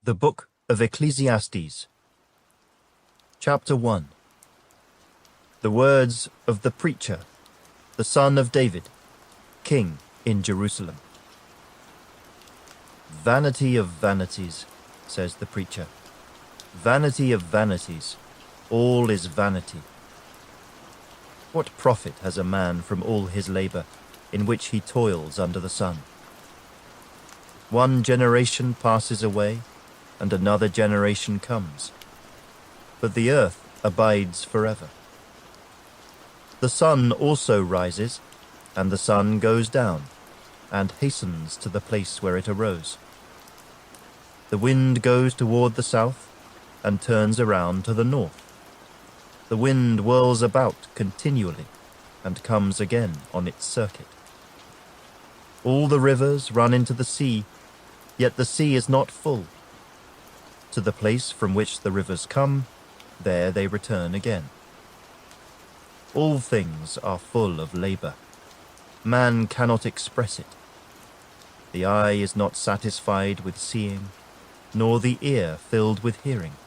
The Book of Ecclesiastes, Chapter 1. The words of the preacher, the son of David, king in Jerusalem. Vanity of vanities, says the preacher. Vanity of vanities, all is vanity. What profit has a man from all his labor, in which he toils under the sun? One generation passes away, and another generation comes, but the earth abides forever. The sun also rises, and the sun goes down, and hastens to the place where it arose. The wind goes toward the south, and turns around to the north. The wind whirls about continually, and comes again on its circuit. All the rivers run into the sea, yet the sea is not full. To the place from which the rivers come, there they return again. All things are full of labor. Man cannot express it. The eye is not satisfied with seeing, nor the ear filled with hearing.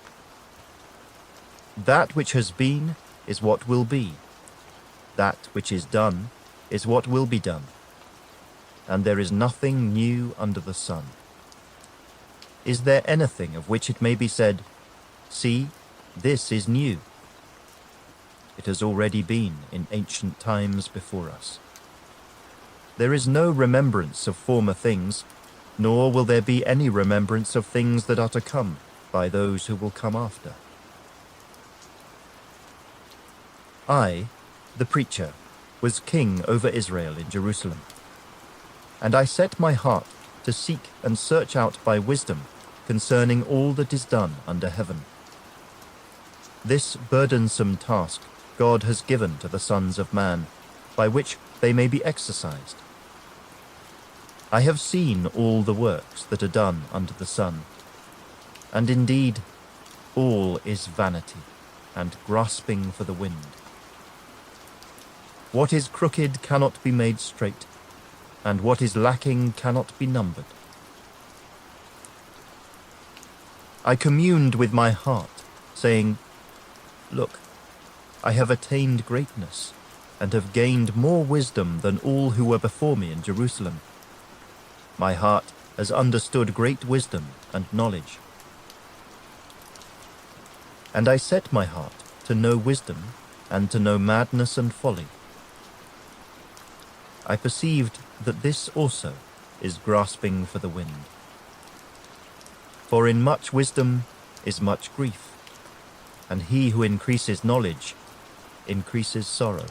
That which has been is what will be. That which is done is what will be done. And there is nothing new under the sun. Is there anything of which it may be said, "See, this is new"? It has already been in ancient times before us. There is no remembrance of former things, nor will there be any remembrance of things that are to come by those who will come after. I, the preacher, was king over Israel in Jerusalem. And I set my heart to seek and search out by wisdom concerning all that is done under heaven. This burdensome task God has given to the sons of man, by which they may be exercised. I have seen all the works that are done under the sun, and indeed all is vanity and grasping for the wind. What is crooked cannot be made straight, and what is lacking cannot be numbered. I communed with my heart, saying, "Look, I have attained greatness, and have gained more wisdom than all who were before me in Jerusalem. My heart has understood great wisdom and knowledge." And I set my heart to know wisdom, and to know madness and folly. I perceived that this also is grasping for the wind. For in much wisdom is much grief, and he who increases knowledge increases sorrow.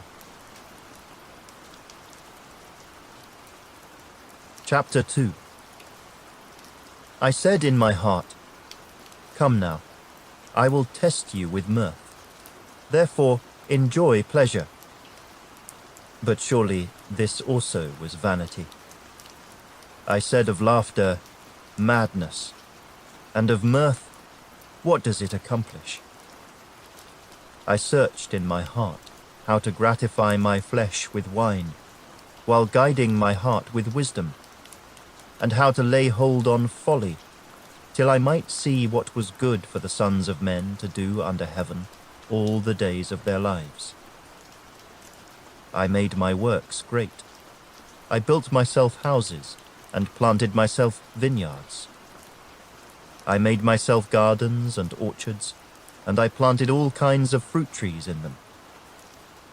Chapter 2. I said in my heart, "Come now, I will test you with mirth. Therefore enjoy pleasure." But surely this also was vanity. I said of laughter, "Madness," and of mirth, "What does it accomplish?" I searched in my heart how to gratify my flesh with wine, while guiding my heart with wisdom, and how to lay hold on folly, till I might see what was good for the sons of men to do under heaven all the days of their lives. I made my works great. I built myself houses, and planted myself vineyards. I made myself gardens and orchards, and I planted all kinds of fruit trees in them.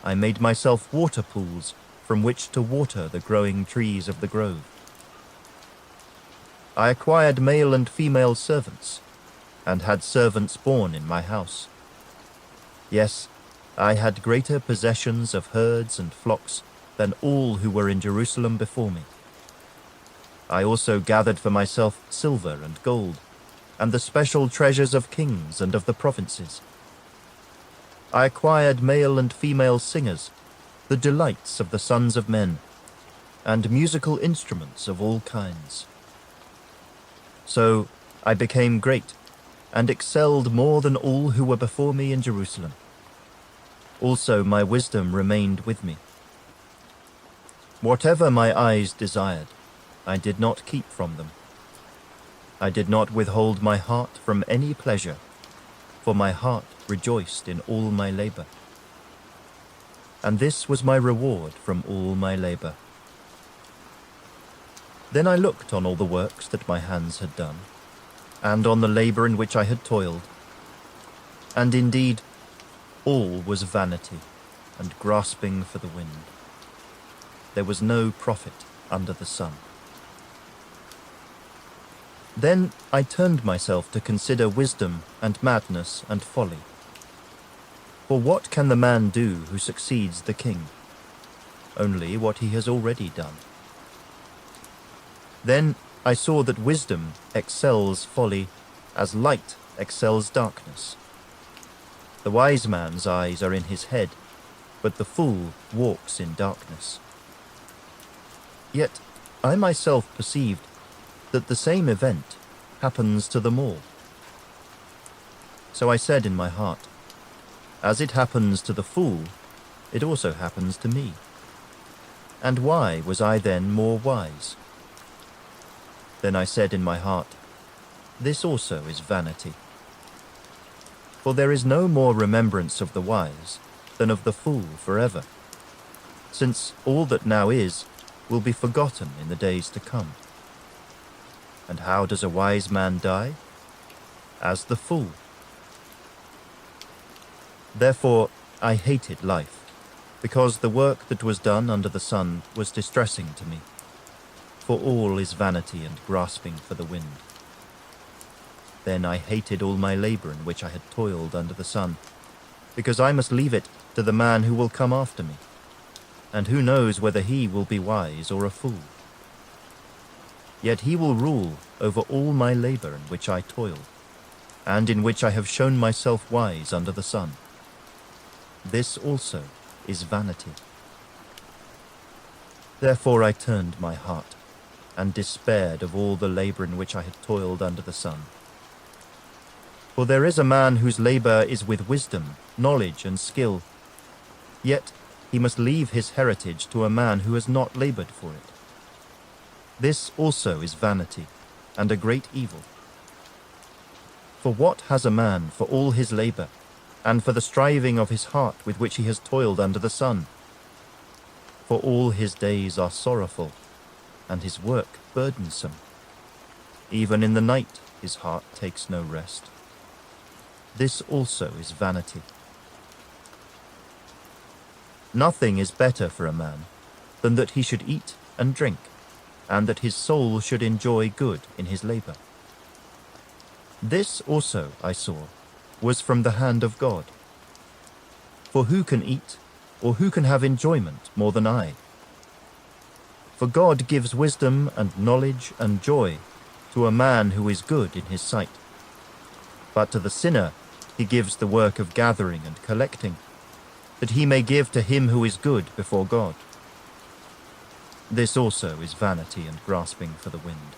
I made myself water pools from which to water the growing trees of the grove. I acquired male and female servants, and had servants born in my house. Yes, I had greater possessions of herds and flocks than all who were in Jerusalem before me. I also gathered for myself silver and gold, and the special treasures of kings and of the provinces. I acquired male and female singers, the delights of the sons of men, and musical instruments of all kinds. So I became great, and excelled more than all who were before me in Jerusalem. Also my wisdom remained with me. Whatever my eyes desired, I did not keep from them. I did not withhold my heart from any pleasure, for my heart rejoiced in all my labor. And this was my reward from all my labor. Then I looked on all the works that my hands had done, and on the labor in which I had toiled, and indeed all was vanity and grasping for the wind. There was no profit under the sun. Then I turned myself to consider wisdom and madness and folly. For what can the man do who succeeds the king? Only what he has already done. Then I saw that wisdom excels folly as light excels darkness. The wise man's eyes are in his head, but the fool walks in darkness. Yet I myself perceived that the same event happens to them all. So I said in my heart, as it happens to the fool, it also happens to me. And why was I then more wise? Then I said in my heart, this also is vanity. For there is no more remembrance of the wise than of the fool forever, since all that now is will be forgotten in the days to come. And how does a wise man die? As the fool. Therefore I hated life, because the work that was done under the sun was distressing to me. For all is vanity and grasping for the wind. Then I hated all my labor in which I had toiled under the sun, because I must leave it to the man who will come after me, and who knows whether he will be wise or a fool. Yet he will rule over all my labor in which I toiled, and in which I have shown myself wise under the sun. This also is vanity. Therefore I turned my heart, and despaired of all the labor in which I had toiled under the sun. For there is a man whose labor is with wisdom, knowledge, and skill, yet he must leave his heritage to a man who has not labored for it. This also is vanity, and a great evil. For what has a man for all his labor, and for the striving of his heart with which he has toiled under the sun? For all his days are sorrowful, and his work burdensome. Even in the night his heart takes no rest. This also is vanity. Nothing is better for a man than that he should eat and drink, and that his soul should enjoy good in his labor. This also, I saw, was from the hand of God. For who can eat, or who can have enjoyment more than I? For God gives wisdom and knowledge and joy to a man who is good in his sight. But to the sinner he gives the work of gathering and collecting, that he may give to him who is good before God. This also is vanity and grasping for the wind.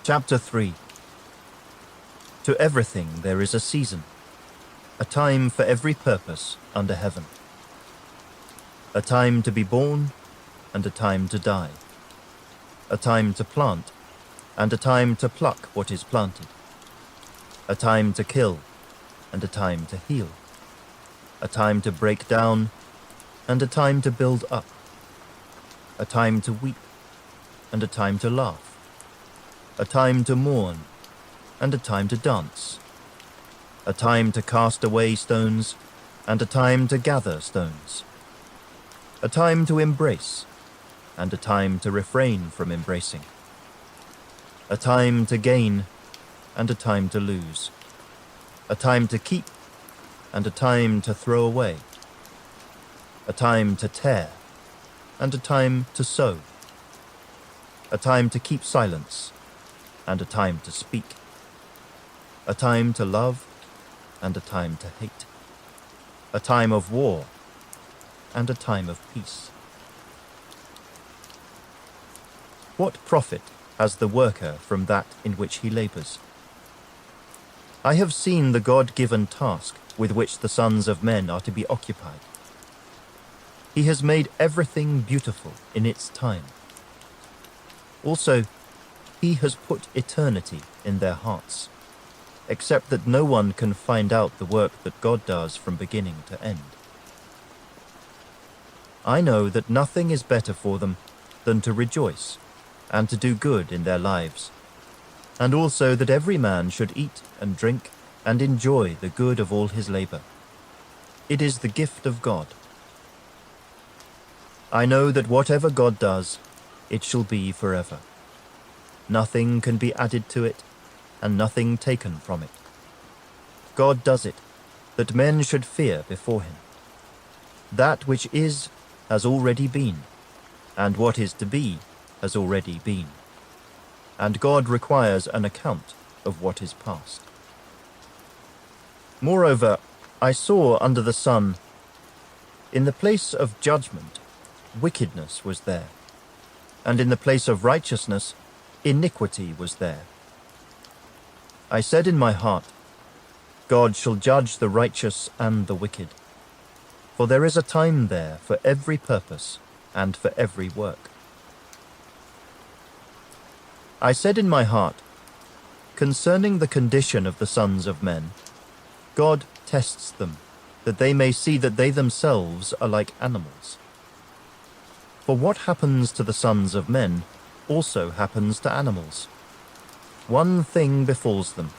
Chapter 3. To everything there is a season, a time for every purpose under heaven. A time to be born, and a time to die. A time to plant, and a time to pluck what is planted. A time to kill, and a time to heal. A time to break down, and a time to build up. A time to weep, and a time to laugh. A time to mourn, and a time to dance. A time to cast away stones, and a time to gather stones. A time to embrace, and a time to refrain from embracing. A time to gain, and a time to lose. A time to keep, and a time to throw away. A time to tear, and a time to sow. A time to keep silence, and a time to speak. A time to love, and a time to hate. A time of war, and a time of peace. What profit has the worker from that in which he labors? I have seen the God-given task with which the sons of men are to be occupied. He has made everything beautiful in its time. Also, he has put eternity in their hearts, except that no one can find out the work that God does from beginning to end. I know that nothing is better for them than to rejoice and to do good in their lives, and also that every man should eat and drink and enjoy the good of all his labor. It is the gift of God. I know that whatever God does, it shall be forever. Nothing can be added to it, and nothing taken from it. God does it, that men should fear before him. That which is has already been, and what is to be has already been. And God requires an account of what is past. Moreover, I saw under the sun, in the place of judgment, wickedness was there, and in the place of righteousness, iniquity was there. I said in my heart, God shall judge the righteous and the wicked, for there is a time there for every purpose and for every work. I said in my heart, concerning the condition of the sons of men, God tests them, that they may see that they themselves are like animals. For what happens to the sons of men also happens to animals. One thing befalls them.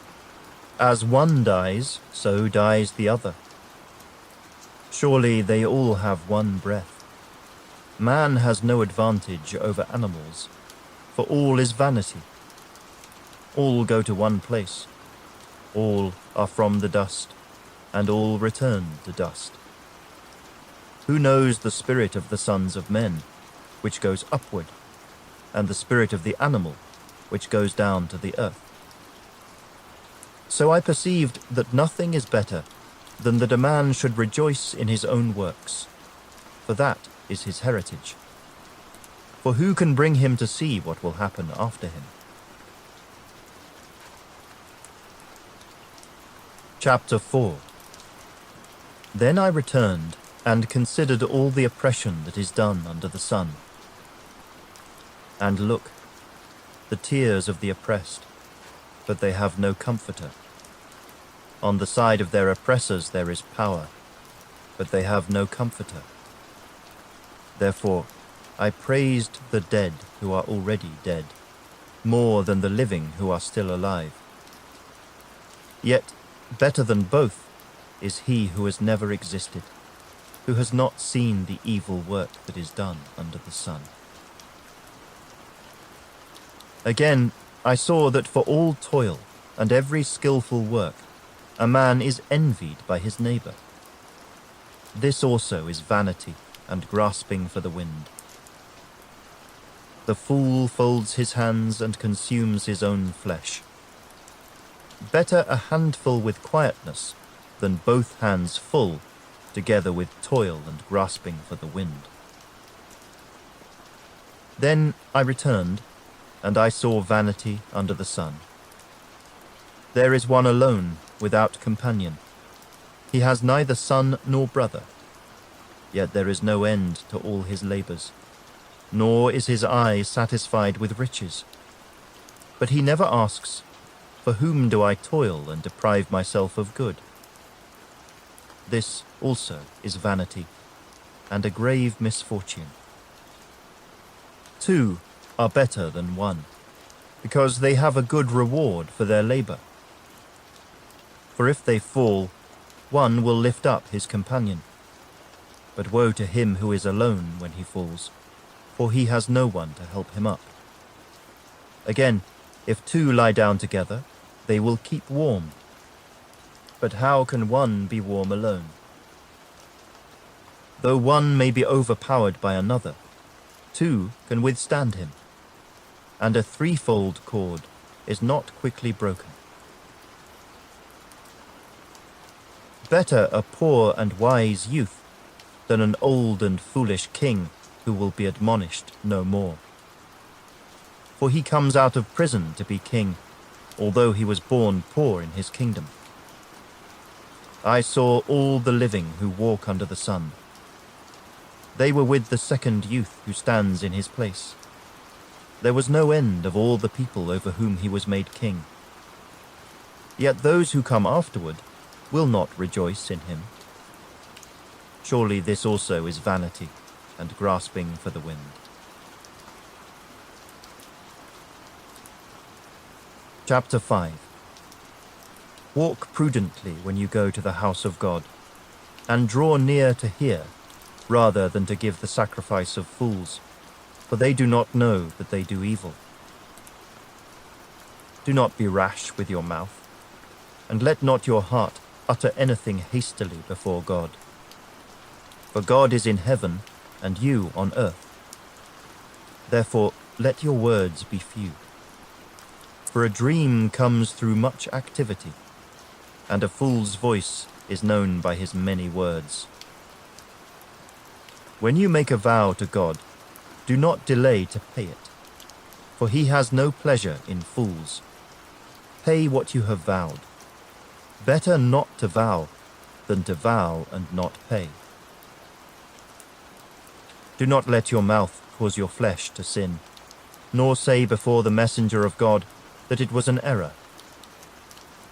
As one dies, so dies the other. Surely they all have one breath. Man has no advantage over animals, for all is vanity. All go to one place. All are from the dust, and all return to dust. Who knows the spirit of the sons of men, which goes upward, and the spirit of the animal, which goes down to the earth? So I perceived that nothing is better than that a man should rejoice in his own works, for that is his heritage. For who can bring him to see what will happen after him? Chapter 4. Then I returned and considered all the oppression that is done under the sun. And look, the tears of the oppressed, but they have no comforter. On the side of their oppressors there is power, but they have no comforter. Therefore, I praised the dead who are already dead, more than the living who are still alive. Yet, better than both is he who has never existed, who has not seen the evil work that is done under the sun. Again, I saw that for all toil and every skillful work, a man is envied by his neighbor. This also is vanity and grasping for the wind. The fool folds his hands and consumes his own flesh. Better a handful with quietness than both hands full, together with toil and grasping for the wind. Then I returned, and I saw vanity under the sun. There is one alone, without companion. He has neither son nor brother. Yet there is no end to all his labors, nor is his eye satisfied with riches. But he never asks, for whom do I toil and deprive myself of good? This also is vanity, and a grave misfortune. Two are better than one, because they have a good reward for their labor. For if they fall, one will lift up his companion. But woe to him who is alone when he falls, for he has no one to help him up. Again, if two lie down together, they will keep warm. But how can one be warm alone? Though one may be overpowered by another, two can withstand him, and a threefold cord is not quickly broken. Better a poor and wise youth than an old and foolish king who will be admonished no more. For he comes out of prison to be king, although he was born poor in his kingdom. I saw all the living who walk under the sun. They were with the second youth who stands in his place. there was no end of all the people over whom he was made king. Yet those who come afterward will not rejoice in him. Surely this also is vanity and grasping for the wind. Chapter 5. Walk prudently when you go to the house of God, and draw near to hear, rather than to give the sacrifice of fools, for they do not know that they do evil. Do not be rash with your mouth, and let not your heart utter anything hastily before God. For God is in heaven, and you on earth. Therefore let your words be few. For a dream comes through much activity, and a fool's voice is known by his many words. When you make a vow to God, do not delay to pay it, for he has no pleasure in fools. Pay what you have vowed. Better not to vow than to vow and not pay. Do not let your mouth cause your flesh to sin, nor say before the messenger of God that it was an error.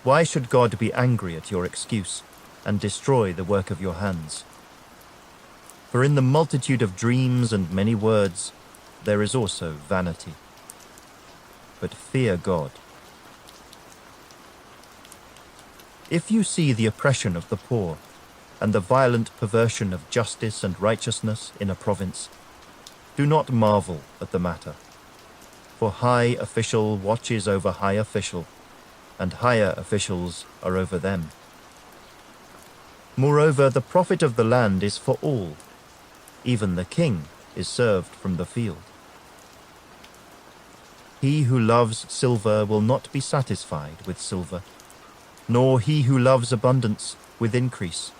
Why should God be angry at your excuse and destroy the work of your hands? For in the multitude of dreams and many words there is also vanity. But fear God. If you see the oppression of the poor, and the violent perversion of justice and righteousness in a province, do not marvel at the matter. For high official watches over high official, and higher officials are over them. Moreover, the profit of the land is for all. Even the king is served from the field. He who loves silver will not be satisfied with silver, nor he who loves abundance with increase.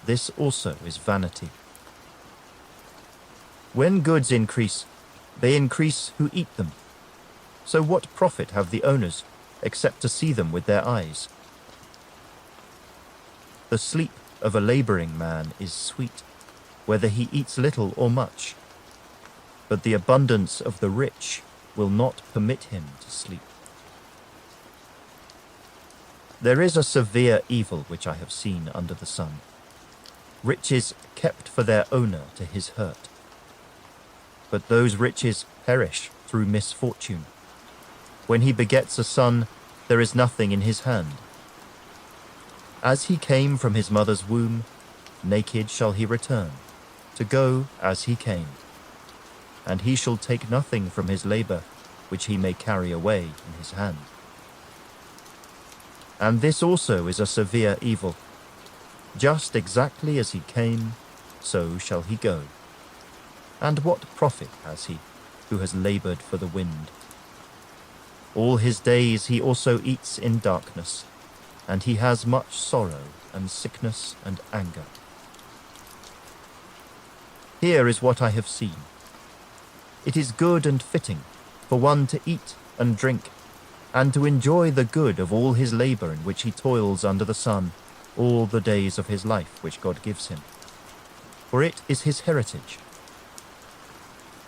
This also is vanity. When goods increase, they increase who eat them. So what profit have the owners, except to see them with their eyes? The sleep of a laboring man is sweet, whether he eats little or much. But the abundance of the rich will not permit him to sleep. There is a severe evil which I have seen under the sun. Riches kept for their owner to his hurt. But those riches perish through misfortune. When he begets a son, there is nothing in his hand. As he came from his mother's womb, naked shall he return, to go as he came. And he shall take nothing from his labor, which he may carry away in his hand. And this also is a severe evil. Just exactly as he came, so shall he go. And what profit has he, who has labored for the wind? All his days he also eats in darkness, and he has much sorrow and sickness and anger. Here is what I have seen. It is good and fitting for one to eat and drink, and to enjoy the good of all his labor in which he toils under the sun all the days of his life which God gives him. For it is his heritage.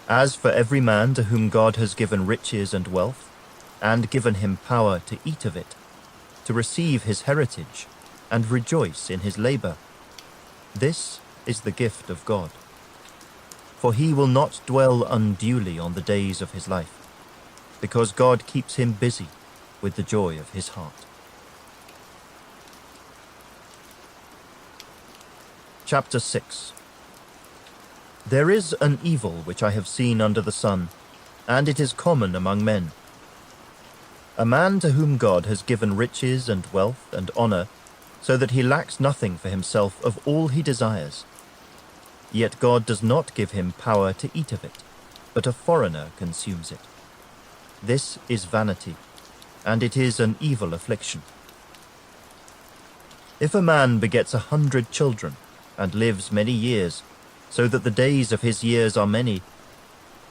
As for every man to whom God has given riches and wealth, and given him power to eat of it, to receive his heritage, and rejoice in his labor, this is the gift of God. For he will not dwell unduly on the days of his life, because God keeps him busy with the joy of his heart. Chapter 6. There is an evil which I have seen under the sun, and it is common among men. A man to whom God has given riches and wealth and honor, so that he lacks nothing for himself of all he desires. Yet God does not give him power to eat of it, but a foreigner consumes it. This is vanity, and it is an evil affliction. If a man begets 100 children, and lives many years, so that the days of his years are many,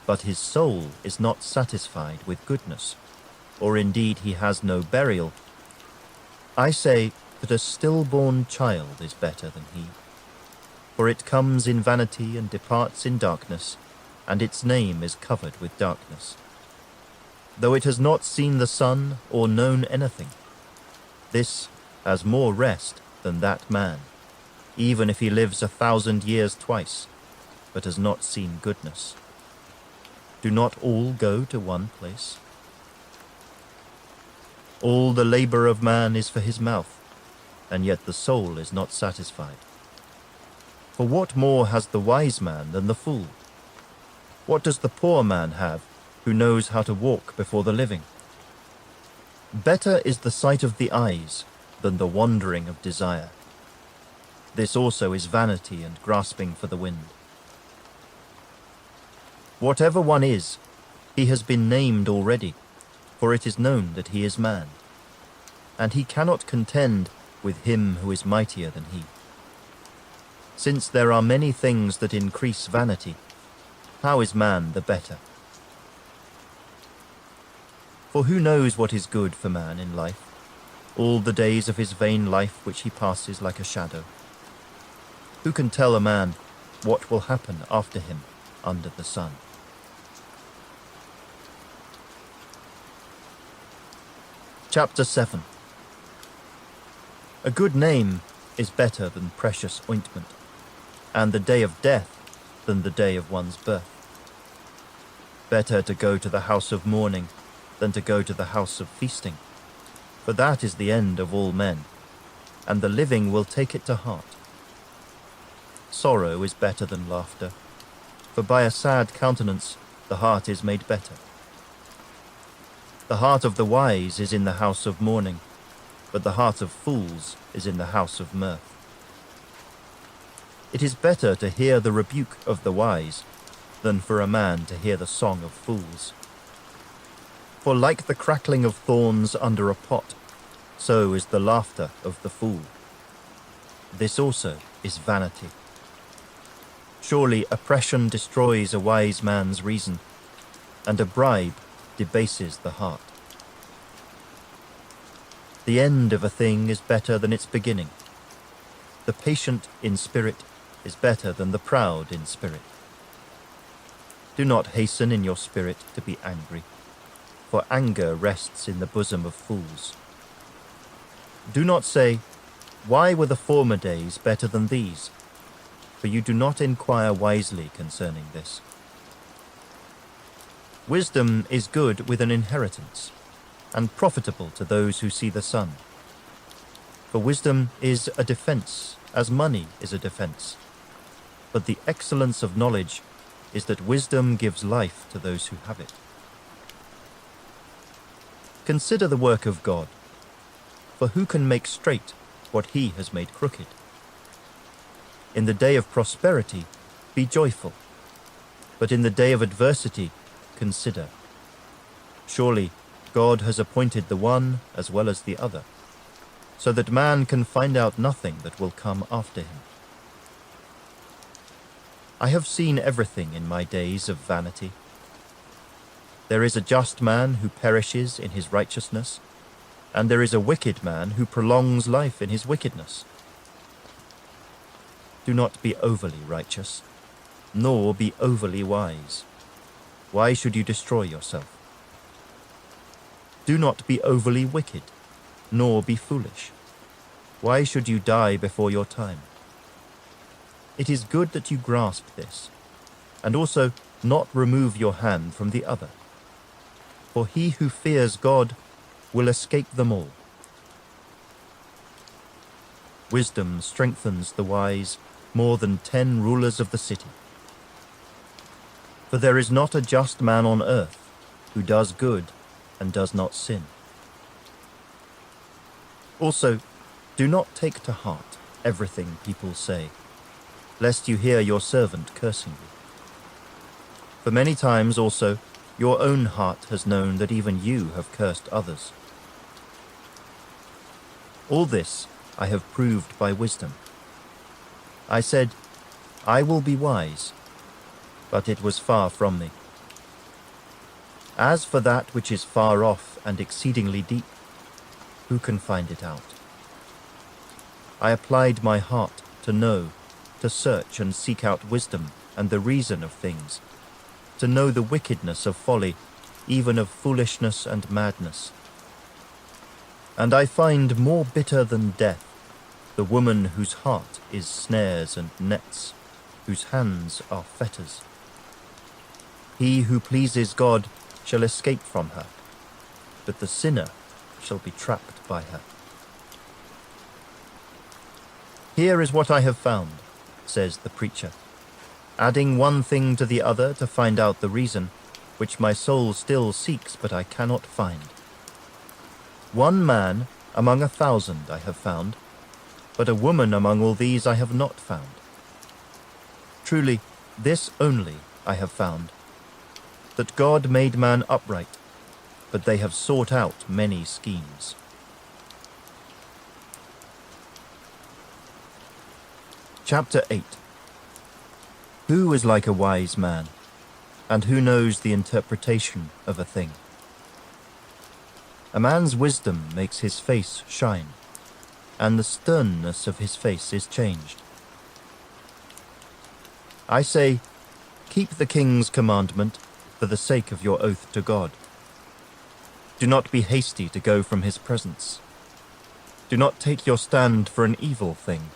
but his soul is not satisfied with goodness, or indeed he has no burial, I say that a stillborn child is better than he. For it comes in vanity and departs in darkness, and its name is covered with darkness. though it has not seen the sun or known anything. This has more rest than that man, even if he lives 1,000 years twice, but has not seen goodness. Do not all go to one place? All the labor of man is for his mouth, and yet the soul is not satisfied. For what more has the wise man than the fool? What does the poor man have who knows how to walk before the living? Better is the sight of the eyes than the wandering of desire. This also is vanity and grasping for the wind. Whatever one is, he has been named already, for it is known that he is man, and he cannot contend with him who is mightier than he. Since there are many things that increase vanity, how is man the better? For who knows what is good for man in life, all the days of his vain life which he passes like a shadow? Who can tell a man what will happen after him under the sun? Chapter 7. A good name is better than precious ointment, and the day of death than the day of one's birth. Better to go to the house of mourning than to go to the house of feasting, for that is the end of all men, and the living will take it to heart. Sorrow is better than laughter, for by a sad countenance the heart is made better. The heart of the wise is in the house of mourning, but the heart of fools is in the house of mirth. It is better to hear the rebuke of the wise than for a man to hear the song of fools. For like the crackling of thorns under a pot, so is the laughter of the fool. This also is vanity. Surely oppression destroys a wise man's reason, and a bribe debases the heart. The end of a thing is better than its beginning. The patient in spirit is better than the proud in spirit. Do not hasten in your spirit to be angry, for anger rests in the bosom of fools. Do not say, "Why were the former days better than these?" For you do not inquire wisely concerning this. Wisdom is good with an inheritance, and profitable to those who see the sun. For wisdom is a defense, as money is a defense. But the excellence of knowledge is that wisdom gives life to those who have it. Consider the work of God, for who can make straight what he has made crooked? In the day of prosperity, be joyful, but in the day of adversity, consider. Surely God has appointed the one as well as the other, so that man can find out nothing that will come after him. I have seen everything in my days of vanity. There is a just man who perishes in his righteousness, and there is a wicked man who prolongs life in his wickedness. Do not be overly righteous, nor be overly wise. Why should you destroy yourself? Do not be overly wicked, nor be foolish. Why should you die before your time? It is good that you grasp this, and also not remove your hand from the other. For he who fears God will escape them all. Wisdom strengthens the wise more than 10 rulers of the city. For there is not a just man on earth who does good and does not sin. Also, do not take to heart everything people say, lest you hear your servant cursing you. For many times also your own heart has known that even you have cursed others. All this I have proved by wisdom. I said, I will be wise, but it was far from me. As for that which is far off and exceedingly deep, who can find it out? I applied my heart to know, to search and seek out wisdom and the reason of things, to know the wickedness of folly even of foolishness and madness. And I find more bitter than death the woman whose heart is snares and nets, whose hands are fetters. He who pleases God shall escape from her, but the sinner shall be trapped by her. Here is what I have found, says the preacher, adding one thing to the other to find out the reason, which my soul still seeks but I cannot find. One man among 1,000 I have found, but a woman among all these I have not found. Truly, this only I have found, that God made man upright, but they have sought out many schemes. Chapter 8. Who is like a wise man, and who knows the interpretation of a thing? A man's wisdom makes his face shine, and the sternness of his face is changed. I say, keep the king's commandment for the sake of your oath to God. Do not be hasty to go from his presence. Do not take your stand for an evil thing,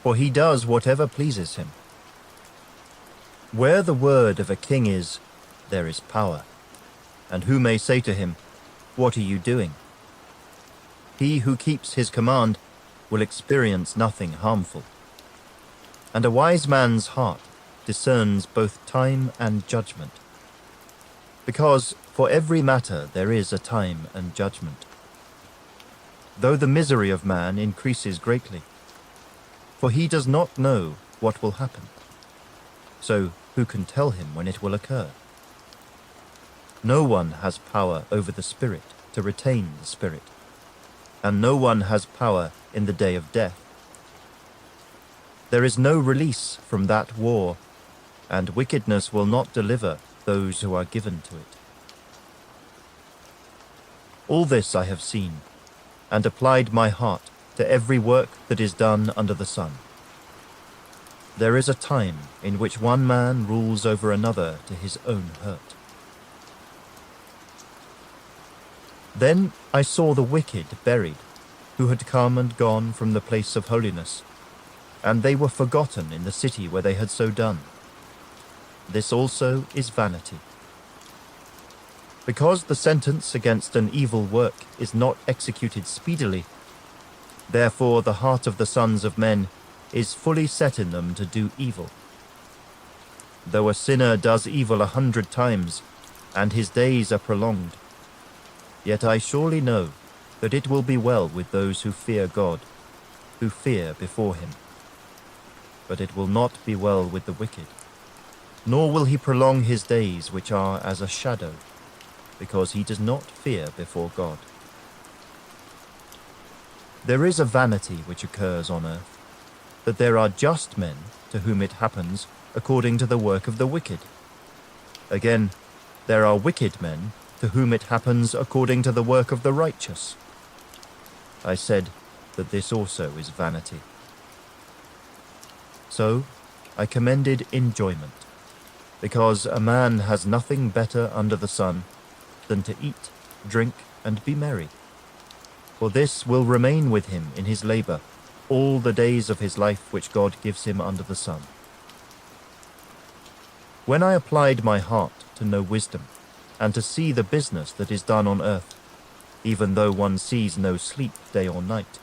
for he does whatever pleases him. Where the word of a king is, there is power, and who may say to him, "What are you doing?" He who keeps his command will experience nothing harmful. And a wise man's heart discerns both time and judgment, because for every matter there is a time and judgment. Though the misery of man increases greatly, for he does not know what will happen, so who can tell him when it will occur? No one has power over the spirit to retain the spirit, and no one has power in the day of death. There is no release from that war, and wickedness will not deliver those who are given to it. All this I have seen, and applied my heart to every work that is done under the sun. There is a time in which one man rules over another to his own hurt. Then I saw the wicked buried, who had come and gone from the place of holiness, and they were forgotten in the city where they had so done. This also is vanity. Because the sentence against an evil work is not executed speedily, therefore the heart of the sons of men is fully set in them to do evil. Though a sinner does evil 100 times, and his days are prolonged, yet I surely know that it will be well with those who fear God, who fear before him. But it will not be well with the wicked, nor will he prolong his days which are as a shadow, because he does not fear before God. There is a vanity which occurs on earth, that there are just men to whom it happens according to the work of the wicked. Again, there are wicked men to whom it happens according to the work of the righteous. I said that this also is vanity. So I commended enjoyment, because a man has nothing better under the sun than to eat, drink, and be merry. For this will remain with him in his labor all the days of his life which God gives him under the sun. When I applied my heart to know wisdom, and to see the business that is done on earth, even though one sees no sleep day or night,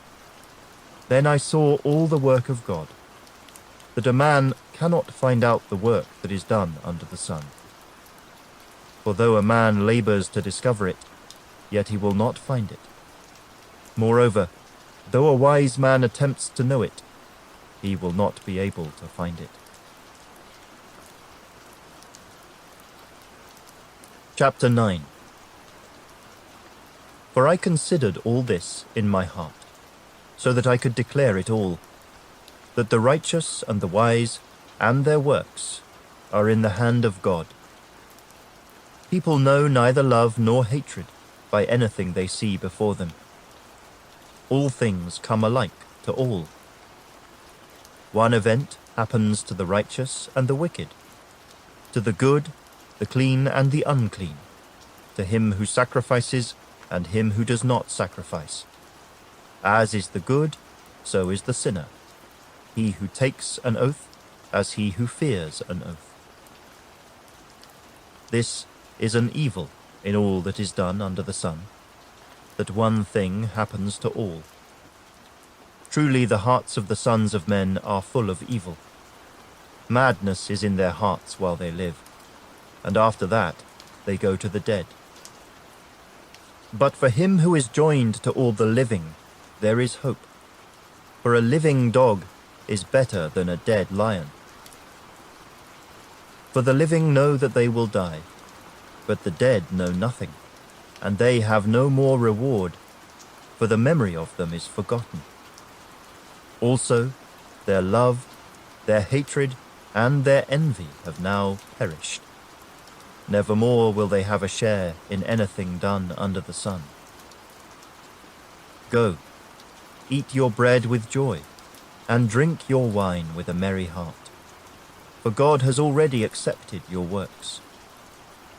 then I saw all the work of God, that a man cannot find out the work that is done under the sun. For though a man labors to discover it, yet he will not find it. Moreover, though a wise man attempts to know it, he will not be able to find it. Chapter 9. For I considered all this in my heart, so that I could declare it all, that the righteous and the wise and their works are in the hand of God. People know neither love nor hatred by anything they see before them. All things come alike to all. One event happens to the righteous and the wicked, to the good, the clean and the unclean, to him who sacrifices and him who does not sacrifice. As is the good, so is the sinner. He who takes an oath, as he who fears an oath. This is an evil in all that is done under the sun, that one thing happens to all. Truly the hearts of the sons of men are full of evil. Madness is in their hearts while they live, and after that they go to the dead. But for him who is joined to all the living, there is hope. For a living dog is better than a dead lion. For the living know that they will die, but the dead know nothing, and they have no more reward, for the memory of them is forgotten. Also, their love, their hatred, and their envy have now perished. Nevermore will they have a share in anything done under the sun. Go, eat your bread with joy, and drink your wine with a merry heart, for God has already accepted your works.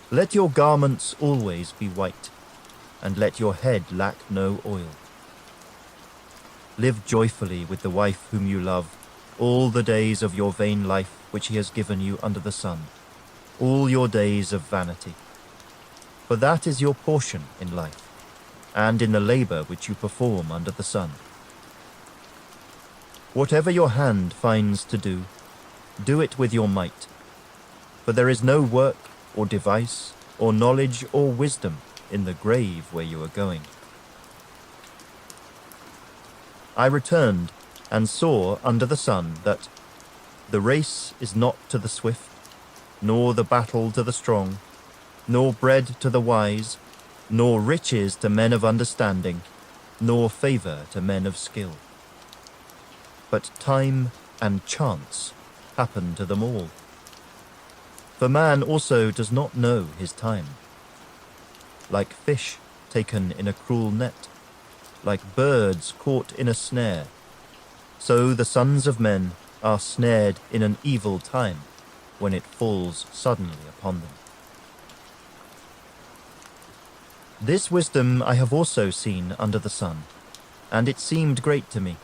Let your garments always be white, and let your head lack no oil. Live joyfully with the wife whom you love, all the days of your vain life which he has given you under the sun, all your days of vanity. For that is your portion in life, and in the labor which you perform under the sun. Whatever your hand finds to do, do it with your might. For there is no work or device or knowledge or wisdom in the grave where you are going. I returned and saw under the sun that the race is not to the swift, nor the battle to the strong, nor bread to the wise, nor riches to men of understanding, nor favor to men of skill. But time and chance happen to them all. For man also does not know his time. Like fish taken in a cruel net, like birds caught in a snare, so the sons of men are snared in an evil time, when it falls suddenly upon them. This wisdom I have also seen under the sun, and it seemed great to me.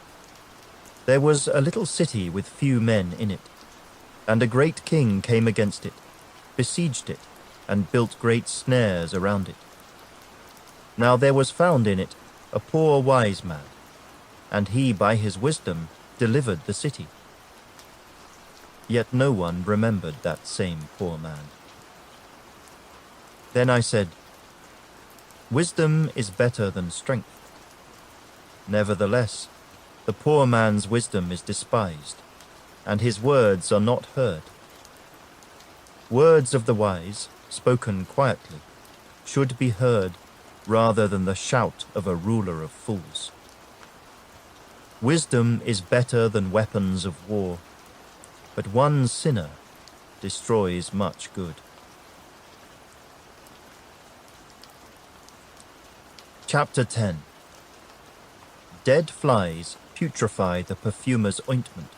There was a little city with few men in it, and a great king came against it, besieged it, and built great snares around it. Now there was found in it a poor wise man, and he by his wisdom delivered the city. Yet no one remembered that same poor man. Then I said, Wisdom is better than strength. Nevertheless, the poor man's wisdom is despised, and his words are not heard. Words of the wise, spoken quietly, should be heard rather than the shout of a ruler of fools. Wisdom is better than weapons of war, but one sinner destroys much good. Chapter 10. Dead flies putrefy the perfumer's ointment,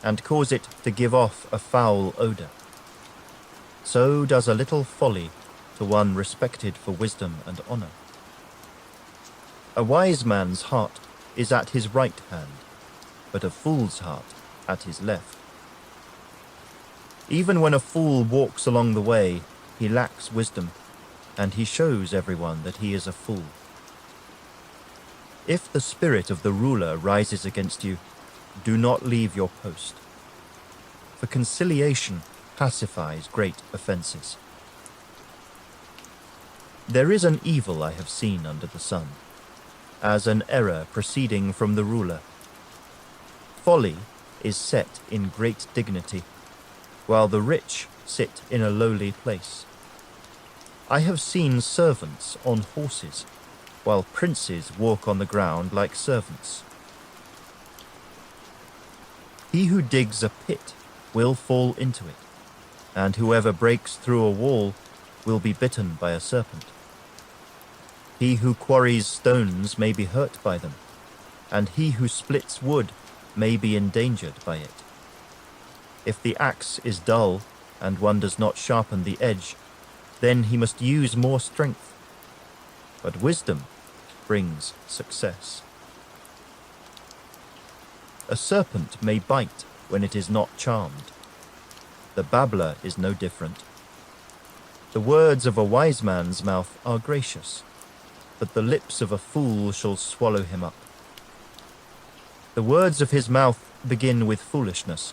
and cause it to give off a foul odor. So does a little folly to one respected for wisdom and honor. A wise man's heart is at his right hand, but a fool's heart at his left. Even when a fool walks along the way, he lacks wisdom, and he shows everyone that he is a fool. If the spirit of the ruler rises against you, do not leave your post. For conciliation pacifies great offenses. There is an evil I have seen under the sun, as an error proceeding from the ruler. Folly is set in great dignity, while the rich sit in a lowly place. I have seen servants on horses, while princes walk on the ground like servants. He who digs a pit will fall into it, and whoever breaks through a wall will be bitten by a serpent. He who quarries stones may be hurt by them, and he who splits wood may be endangered by it. If the axe is dull, and one does not sharpen the edge, then he must use more strength. But wisdom brings success. A serpent may bite when it is not charmed. The babbler is no different. The words of a wise man's mouth are gracious, but the lips of a fool shall swallow him up. The words of his mouth begin with foolishness,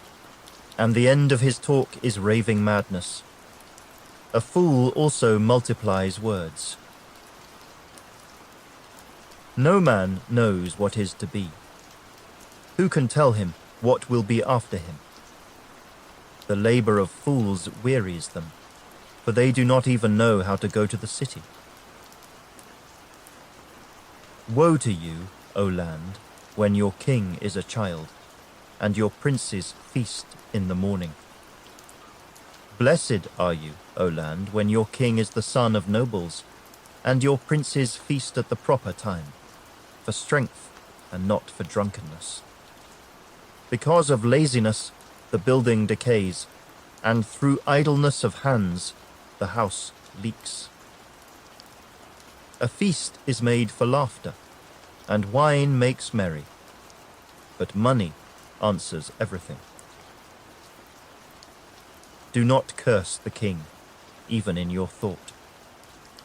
and the end of his talk is raving madness. A fool also multiplies words. No man knows what is to be. Who can tell him what will be after him? The labor of fools wearies them, for they do not even know how to go to the city. Woe to you, O land, when your king is a child, and your princes feast in the morning. Blessed are you, O land, when your king is the son of nobles, and your princes feast at the proper time, for strength and not for drunkenness. Because of laziness, the building decays, and through idleness of hands, the house leaks. A feast is made for laughter, and wine makes merry, but money answers everything. Do not curse the king, even in your thought.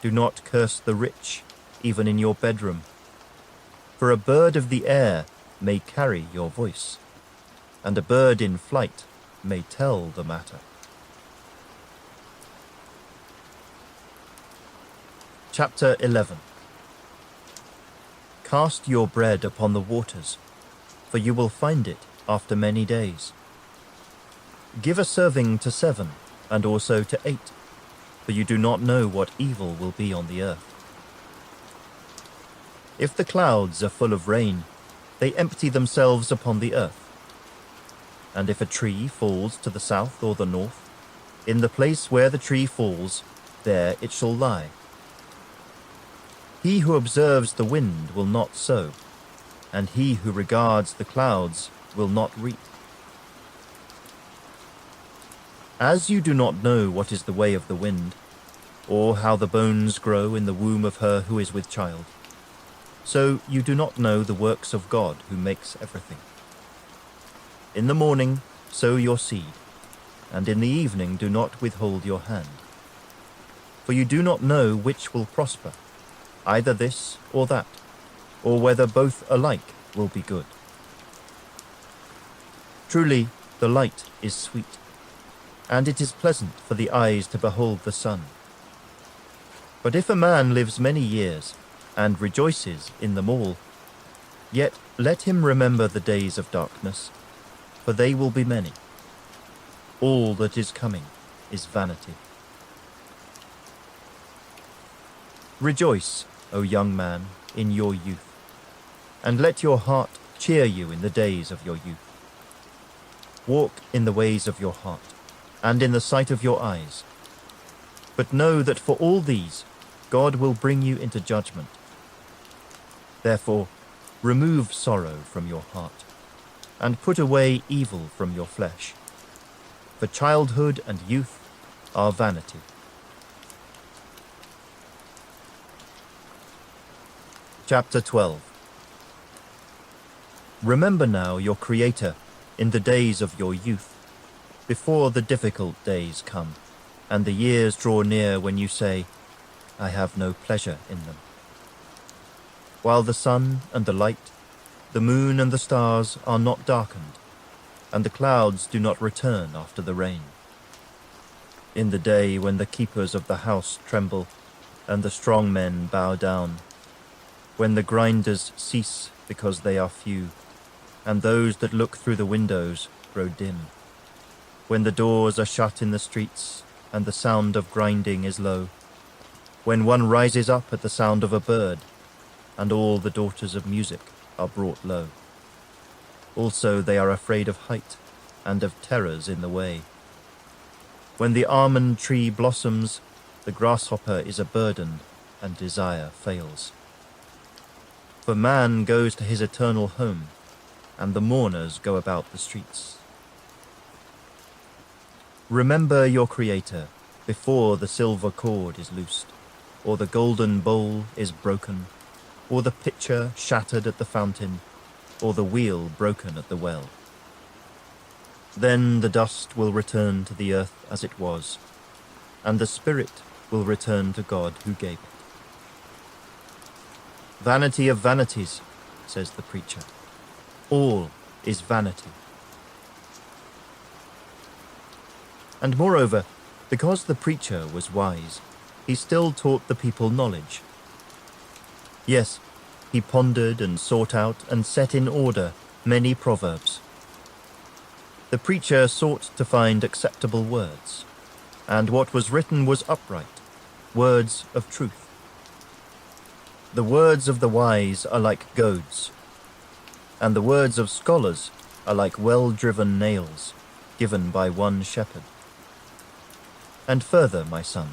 Do not curse the rich, even in your bedroom. For a bird of the air may carry your voice, and a bird in flight may tell the matter. Chapter 11. Cast your bread upon the waters, for you will find it after many days. Give a serving to 7, and also to 8, for you do not know what evil will be on the earth. If the clouds are full of rain, they empty themselves upon the earth. And if a tree falls to the south or the north, in the place where the tree falls, there it shall lie. He who observes the wind will not sow, and he who regards the clouds will not reap. As you do not know what is the way of the wind, or how the bones grow in the womb of her who is with child, so you do not know the works of God who makes everything. In the morning sow your seed, and in the evening do not withhold your hand. For you do not know which will prosper, either this or that, or whether both alike will be good. Truly, the light is sweet, and it is pleasant for the eyes to behold the sun. But if a man lives many years, and rejoices in them all, yet let him remember the days of darkness, for they will be many. All that is coming is vanity. Rejoice, O young man, in your youth, and let your heart cheer you in the days of your youth. Walk in the ways of your heart, and in the sight of your eyes. But know that for all these, God will bring you into judgment. Therefore, remove sorrow from your heart, and put away evil from your flesh. For childhood and youth are vanity. Chapter 12. Remember now your Creator in the days of your youth, before the difficult days come, and the years draw near when you say, I have no pleasure in them. While the sun and the light, the moon and the stars are not darkened, and the clouds do not return after the rain. In the day when the keepers of the house tremble, and the strong men bow down, when the grinders cease because they are few, and those that look through the windows grow dim, when the doors are shut in the streets, and the sound of grinding is low, when one rises up at the sound of a bird, and all the daughters of music are brought low. Also they are afraid of height, and of terrors in the way. When the almond tree blossoms, the grasshopper is a burden, and desire fails. For man goes to his eternal home, and the mourners go about the streets. Remember your Creator before the silver cord is loosed, or the golden bowl is broken, or the pitcher shattered at the fountain, or the wheel broken at the well. Then the dust will return to the earth as it was, and the spirit will return to God who gave it. Vanity of vanities, says the preacher. All is vanity. And moreover, because the preacher was wise, he still taught the people knowledge. Yes, he pondered and sought out and set in order many proverbs. The preacher sought to find acceptable words, and what was written was upright, words of truth. The words of the wise are like goads, and the words of scholars are like well-driven nails, given by one shepherd. And further, my son,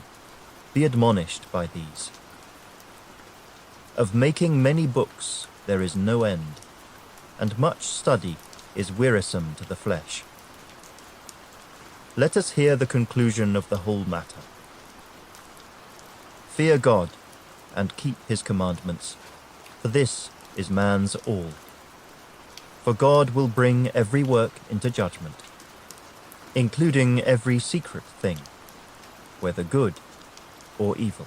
be admonished by these. Of making many books there is no end, and much study is wearisome to the flesh. Let us hear the conclusion of the whole matter. Fear God, and keep his commandments, for this is man's all. For God will bring every work into judgment, including every secret thing, whether good or evil.